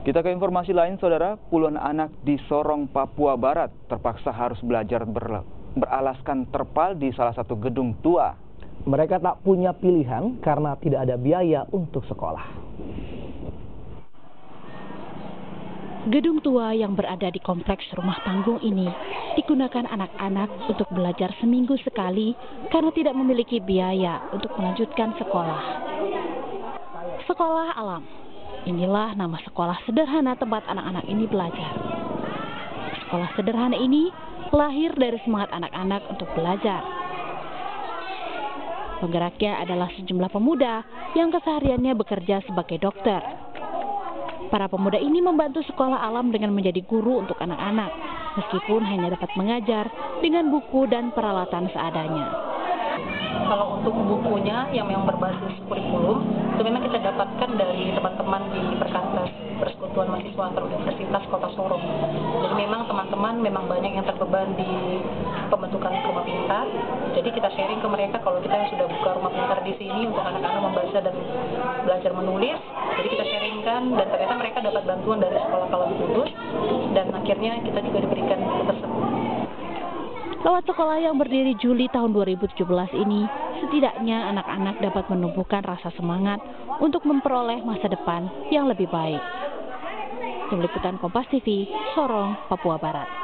Kita ke informasi lain, saudara. Puluhan anak di Sorong, Papua Barat terpaksa harus belajar beralaskan terpal di salah satu gedung tua. Mereka tak punya pilihan karena tidak ada biaya untuk sekolah. Gedung tua yang berada di kompleks rumah panggung ini digunakan anak-anak untuk belajar seminggu sekali karena tidak memiliki biaya untuk melanjutkan sekolah. Sekolah Alam. Inilah nama sekolah sederhana tempat anak-anak ini belajar. Sekolah sederhana ini lahir dari semangat anak-anak untuk belajar. Penggeraknya adalah sejumlah pemuda yang kesehariannya bekerja sebagai dokter. Para pemuda ini membantu sekolah Alam dengan menjadi guru untuk anak-anak, meskipun hanya dapat mengajar dengan buku dan peralatan seadanya. Kalau untuk bukunya yang memang berbasis kurikulum, itu memang kita dapatkan dari teman-teman di Perkantas Persekutuan Mahasiswa Antar Universitas Kota Sorong. Jadi memang teman-teman memang banyak yang terbeban di pembentukan rumah pintar. Jadi kita sharing ke mereka kalau kita yang sudah buka rumah pintar di sini untuk anak-anak membaca dan belajar menulis. Jadi kita sharingkan dan ternyata mereka dapat bantuan dari sekolah Kalam Kudus dan akhirnya kita juga diberikan buku tersebut. Lewat sekolah yang berdiri Juli tahun 2017 ini, setidaknya anak-anak dapat menumbuhkan rasa semangat untuk memperoleh masa depan yang lebih baik. Tim Liputan Kompas TV, Sorong, Papua Barat.